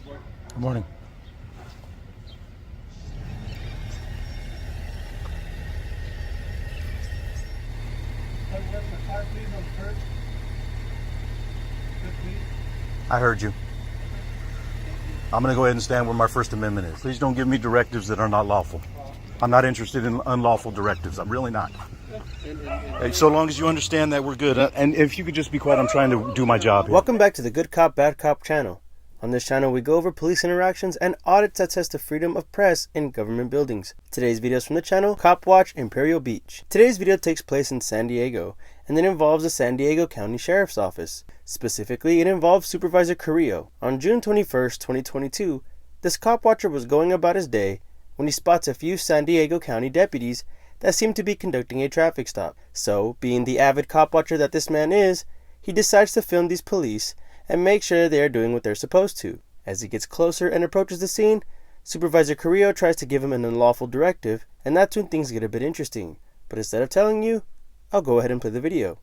Good morning. I heard you. I'm going to go ahead and stand where my First Amendment is. Please don't give me directives that are not lawful. I'm not interested in unlawful directives. I'm really not. Hey, so long as you understand that, we're good. And if you could just be quiet, I'm trying to do my job here. Welcome back to the Good Cop, Bad Cop channel. On this channel, we go over police interactions and audits that test the freedom of press in government buildings. Today's video is from the channel CopWatch, Imperial Beach. Today's video takes place in San Diego, and it involves the San Diego County Sheriff's Office. Specifically, it involves Supervisor Carrillo. On June 21st, 2022, this copwatcher was going about his day when he spots a few San Diego County deputies that seem to be conducting a traffic stop. So, being the avid copwatcher that this man is, he decides to film these police and make sure they are doing what they're supposed to. As he gets closer and approaches the scene, Supervisor Carrillo tries to give him an unlawful directive, and that's when things get a bit interesting. But instead of telling you, I'll go ahead and play the video.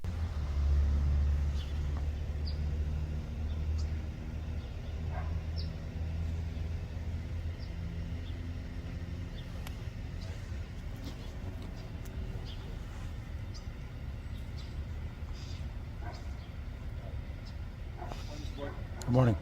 Good morning.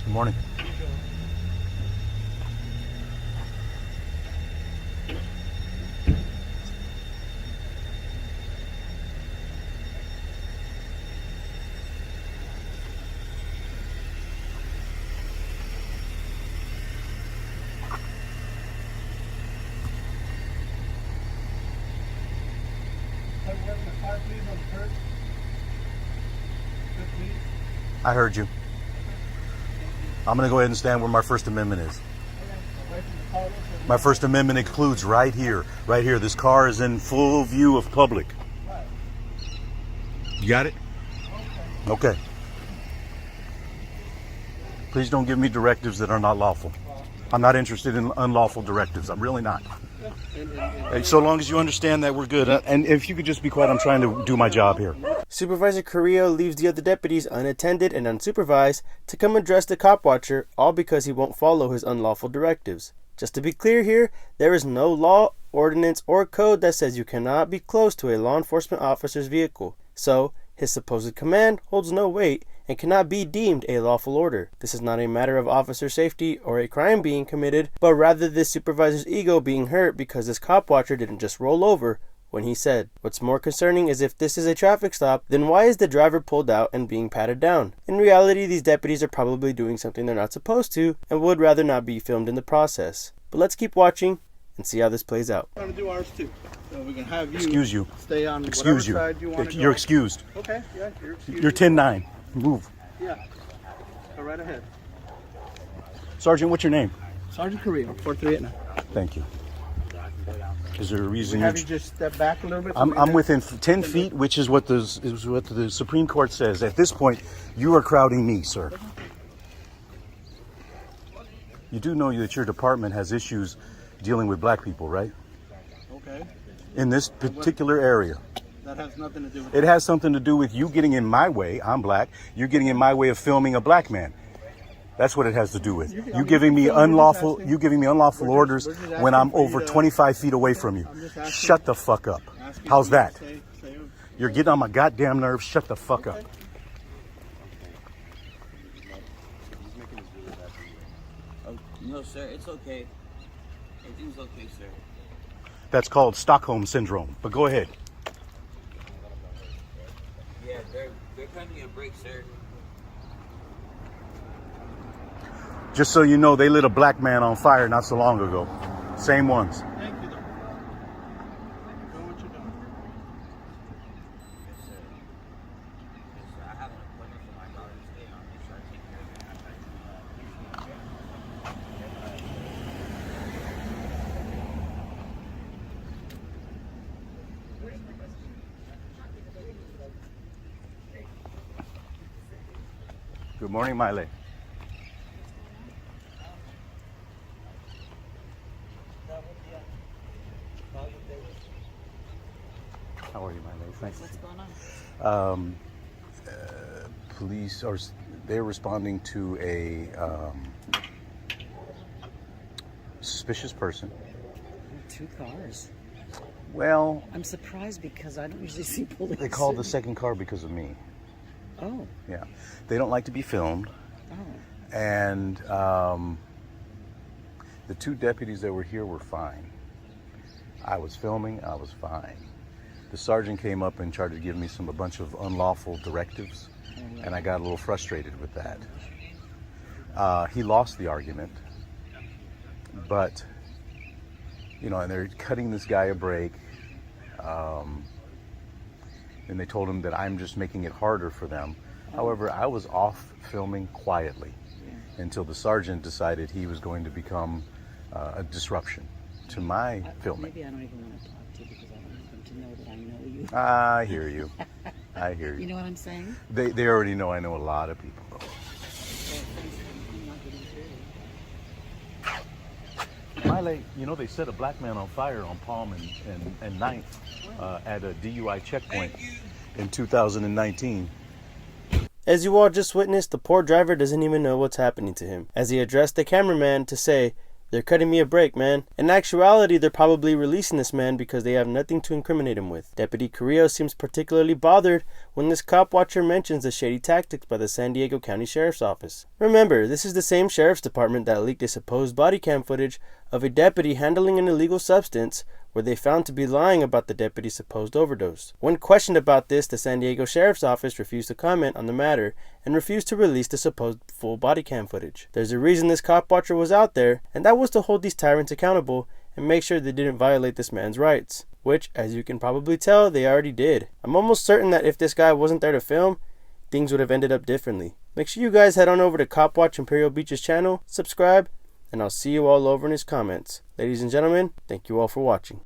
Good morning. I heard you. I'm going to go ahead and stand where my First Amendment is. My First Amendment includes right here. This car is in full view of public. You got it? Okay. Please don't give me directives that are not lawful. I'm not interested in unlawful directives. I'm really not. Hey, so long as you understand that, we're good. And if you could just be quiet, I'm trying to do my job here. Supervisor Carrillo leaves the other deputies unattended and unsupervised to come address the copwatcher, all because he won't follow his unlawful directives. Just to be clear here, there is no law, ordinance, or code that says you cannot be close to a law enforcement officer's vehicle. So, his supposed command holds no weight and cannot be deemed a lawful order. This is not a matter of officer safety or a crime being committed, but rather this supervisor's ego being hurt because this copwatcher didn't just roll over when he said. What's more concerning is if this is a traffic stop, then why is the driver pulled out and being patted down? In reality, these deputies are probably doing something they're not supposed to and would rather not be filmed in the process. But let's keep watching and see how this plays out. I'm going to do ours too. So we can have you Excuse you. stay on Excuse you. whatever side you want to go. You're excused. Okay, yeah, you're excused. You're 10-9. Move. Yeah, go right ahead. Sergeant, what's your name? Sergeant Carrillo, 4389. Thank you. Is there a reason Have you just step back a little bit? I'm within 10 feet, which is what the Supreme Court says. At this point, you are crowding me, sir. You do know that your department has issues dealing with black people, right? Okay. In this particular area. That has nothing to do with It has something to do with you getting in my way. I'm black. You're getting in my way of filming a black man. That's what it has to do with. You giving me unlawful orders when I'm over 25 feet away from you. Shut the fuck up. How's that? You're getting on my goddamn nerves. Shut the fuck up. No, sir, it's okay. Everything's okay, sir. That's called Stockholm Syndrome. But go ahead. Yeah, they're cutting me a break, sir. Just so you know, they lit a black man on fire not so long ago. Same ones. Thank you, though. Doing what you're doing. Yes, sir. Yes, sir. I have an appointment for my daughter to stay on. Make sure I take care of it. Good morning, Miley. How are you, Miley? Thanks. What's going on? Police they're responding to a suspicious person. 2 cars. Well, I'm surprised because I don't usually see police. they called the second car because of me. Oh, Yeah, they don't like to be filmed, oh. and the 2 deputies that were here were fine. I was filming. I was fine. The sergeant came up and tried to give me a bunch of unlawful directives, and I got a little frustrated with that. He lost the argument, but and they're cutting this guy a break. And they told him that I'm just making it harder for them. However, I was off filming quietly until the sergeant decided he was going to become a disruption to my filming. Maybe I don't even want to talk to you because I don't want them to know that I know you. I hear you. I hear You you. know what I'm saying? They already know I know a lot of people. So thanks for not getting through. Miley, they set a black man on fire on Palm and 9th at a DUI checkpoint in 2019. As you all just witnessed, the poor driver doesn't even know what's happening to him, as he addressed the cameraman to say, "They're cutting me a break, man." In actuality, they're probably releasing this man because they have nothing to incriminate him with. Deputy Carrillo seems particularly bothered when this cop watcher mentions the shady tactics by the San Diego County Sheriff's Office. Remember, this is the same sheriff's department that leaked a supposed body cam footage of a deputy handling an illegal substance where they found to be lying about the deputy's supposed overdose. When questioned about this, the San Diego Sheriff's Office refused to comment on the matter and refused to release the supposed full body cam footage. There's a reason this cop watcher was out there, and that was to hold these tyrants accountable and make sure they didn't violate this man's rights, which, as you can probably tell, they already did. I'm almost certain that if this guy wasn't there to film, things would have ended up differently. Make sure you guys head on over to CopWatch Imperial Beach's channel, subscribe, and I'll see you all over in his comments. Ladies and gentlemen, thank you all for watching.